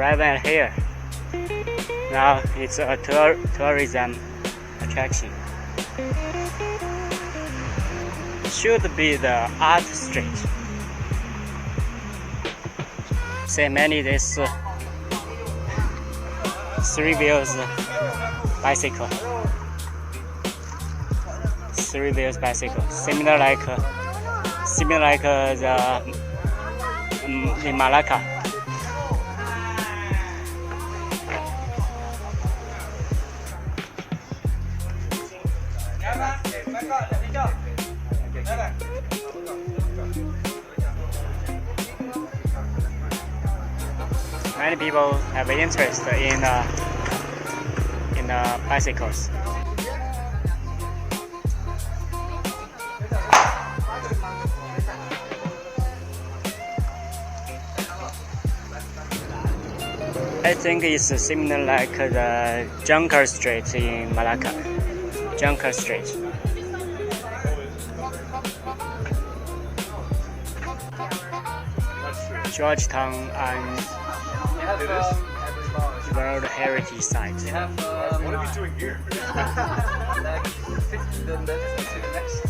arriving here. Now it's a tourism attraction. Should be the art street. See many this 3 wheels bicycle. 3 wheels bicycle, similar like the in Malacca. Many people have interest in bicycles. I think it's similar like the Junker Street in Malacca. Junker Street. Georgetown and World Heritage Site. What are we doing here? Like 15 minutes to the next.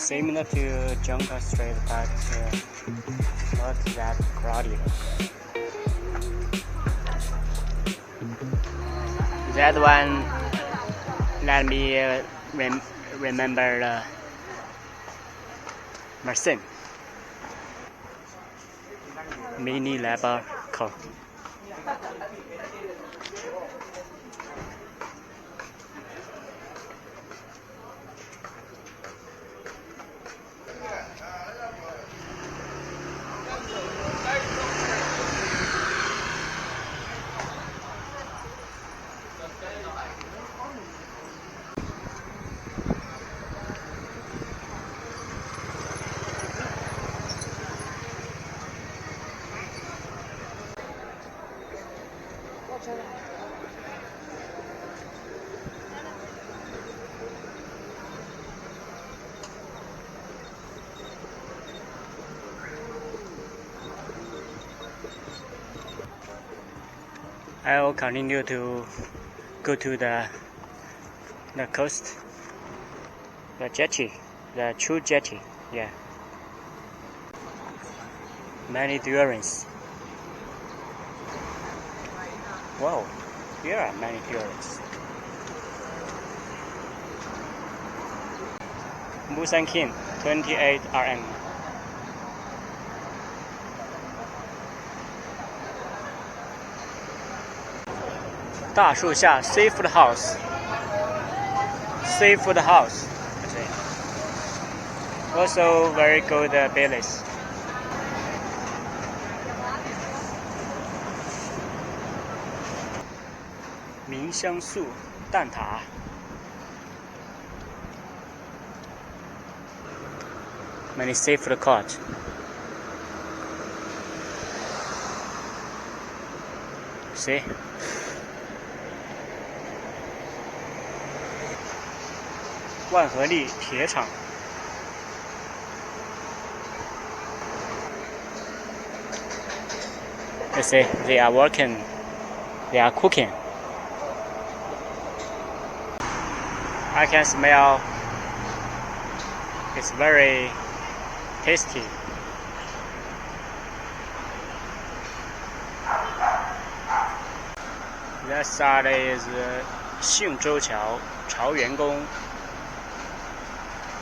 Similar to Junker Street, but not that crowded. That one, let me remember the machine. Mini labor car. I will continue to go to the coast, the jetty, the Chew Jetty. Yeah, many tourists. Wow, here are many tourists. Busan King, 28 RM. Da树下 Seafood House. Seafood House. Also very good business.明香树蛋挞。Many seafood caught. See?万和利铁厂。You see, they are working, they are cooking. I can smell it's very tasty. That side is 信州桥朝元宫。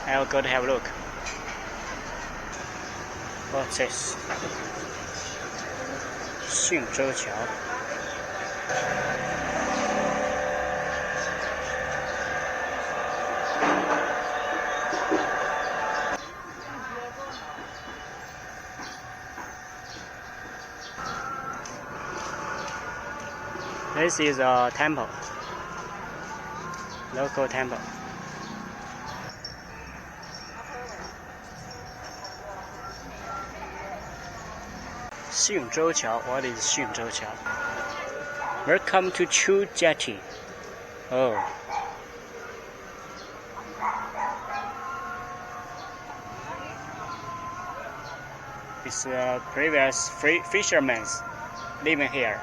I'll go to have a look. What's this? 信州桥。This is a temple, local temple. Xingzhou Qiao. What is Xingzhou Qiao? Welcome to Chew Jetty. Oh. It's previous fishermen living here.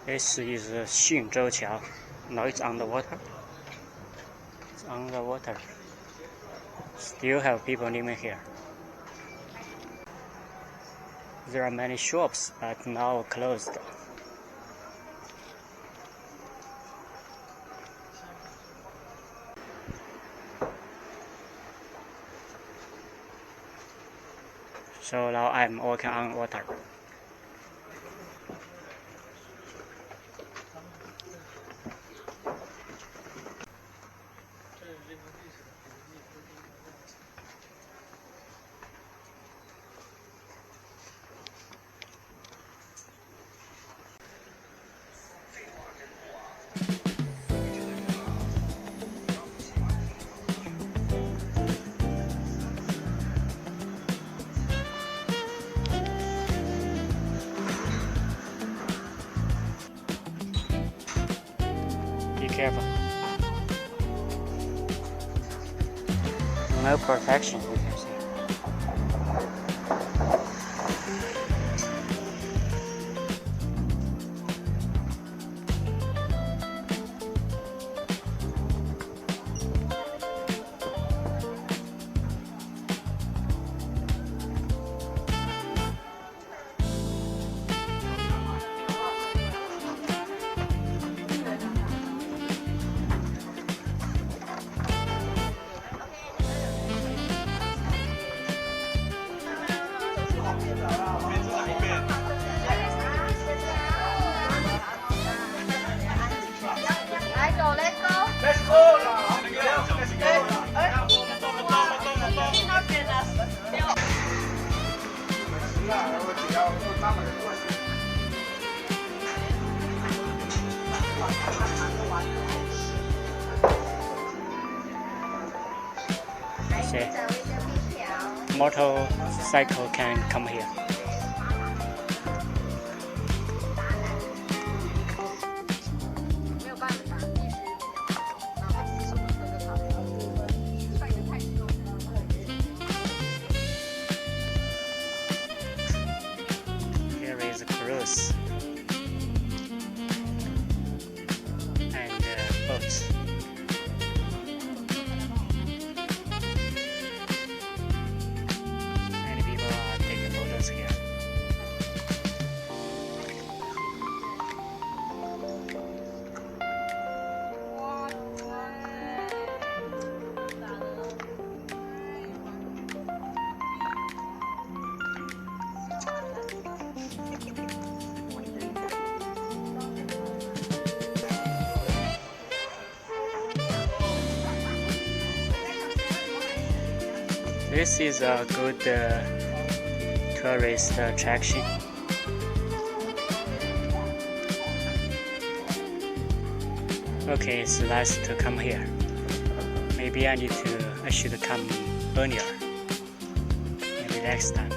This is Xingzhou Qiao. Now it's underwater. It's underwater. Still have people living here. There are many shops, but now closed. So now I'm walking on water. Be careful. No protection, you can see. See, motorcycle can come here. Here is a cruise and boats. Many people are taking photos here. This is a good tourist attraction. Okay, it's nice to come here. Maybe I should come earlier. Maybe next time.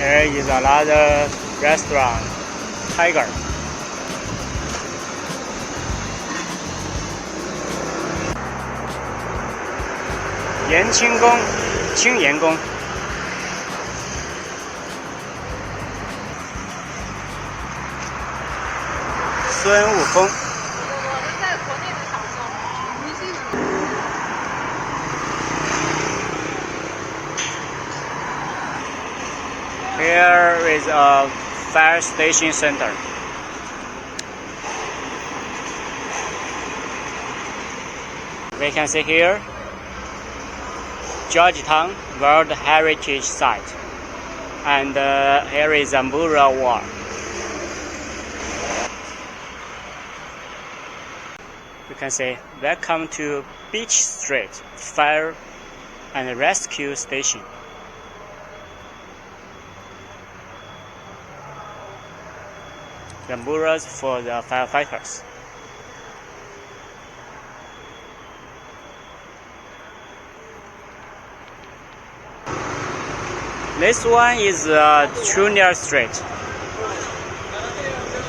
There is another restaurant, Tiger.延庆宫、青岩宫。孙悟空。Here is a fire station center. We can see here Georgetown World Heritage Site, and here is Ambura Wall. can say welcome to Beach Street Fire and Rescue Station. The murals for the firefighters. This one is Chulia Street.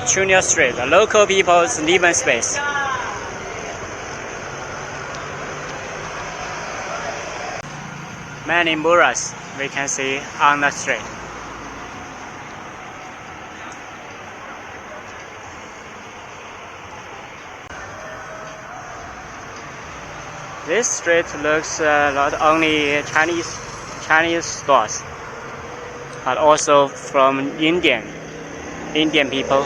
Chulia Street, the local people's living space. Many murals we can see on the street. This street looks not only Chinese stores, but also from Indian people.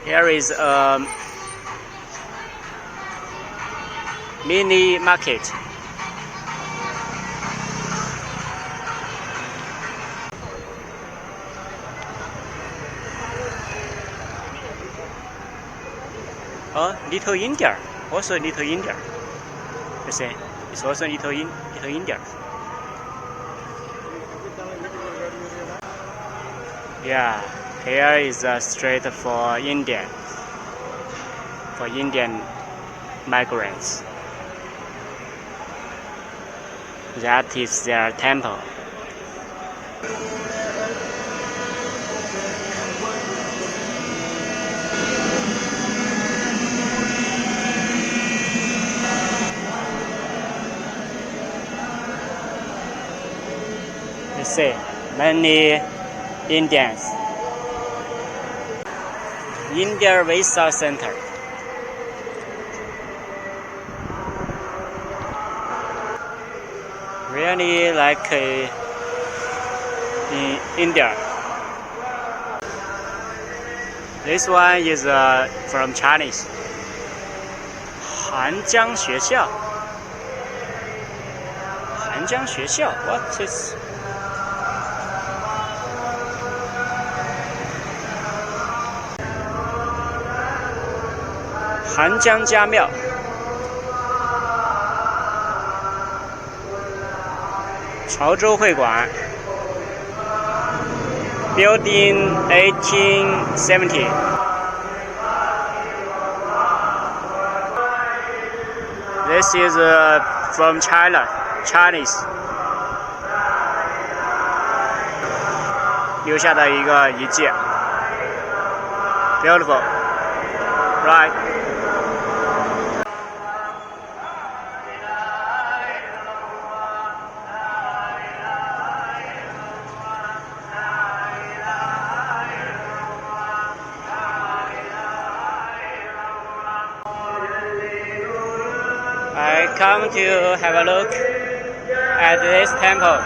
Here is a mini market. Oh, Little India, also Little India. You see, it's also Little India. Yeah, here is a street for Indian migrants. That is their temple. You see, many Indians. India Visa Center. Really like in India. This one is from Chinese. 韩江学校. What is?韩江家庙。潮州会馆 Building 1870. This is from Chinese. 留下的一个遗迹 Beautiful. Right. I come to have a look at this temple.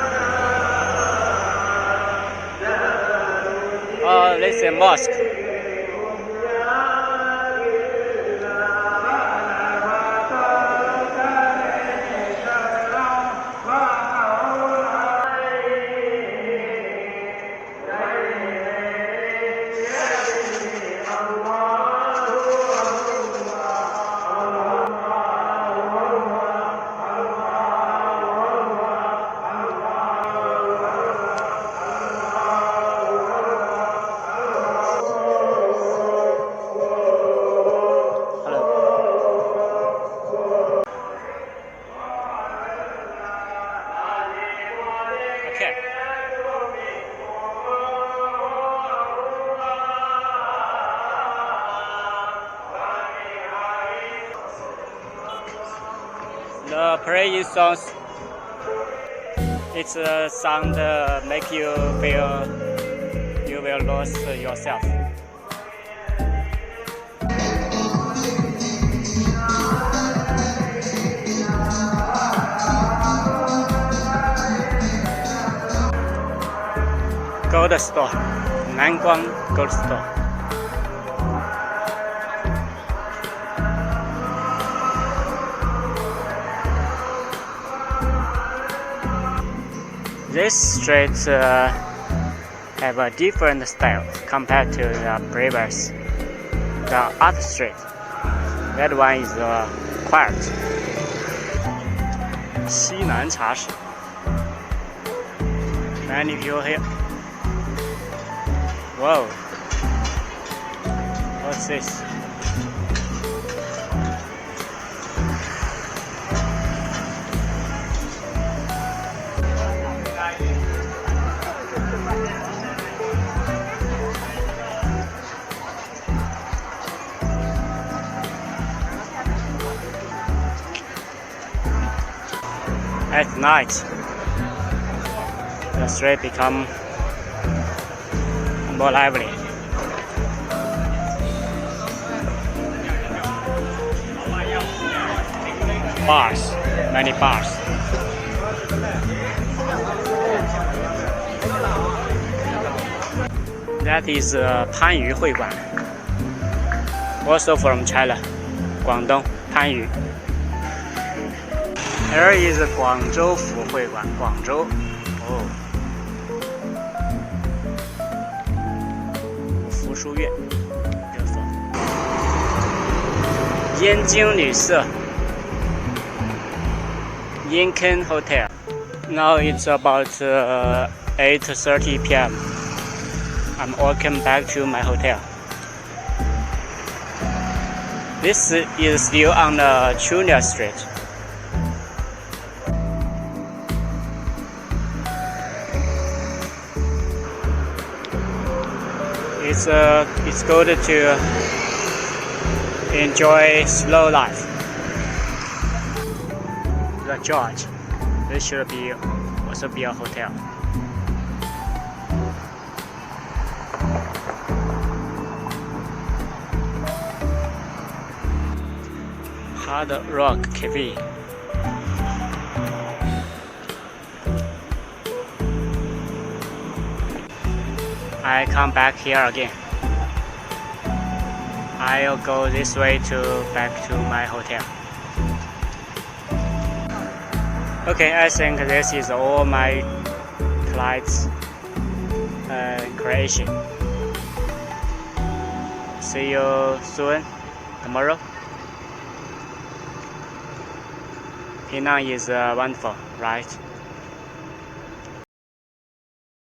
Oh, this is a mosque. The praying songs, it's a sound make you feel you will lose yourself. Gold store, 南光 Gold store. This street have a different style compared to the previous. The art street, that one is quiet. 西南茶室 Many people here. Whoa. What's this? At night, the street become more lively. Bars, many bars. That is 番禺会馆 also from China, 广东番禺 Here is 广州府会馆 广州 Oh 五福书院 Beautiful 燕京旅社 Yinken Hotel Now it's about 8:30 p.m. I'm walking back to my hotel. This is still on the Chulia Street. It's good to enjoy slow life. The George, this should be also be a hotel. Hard Rock Cafe. I come back here again. I'll go this way back to my hotel. Okay, I think this is all my flights creation. See you soon, tomorrow. Penang is wonderful, right?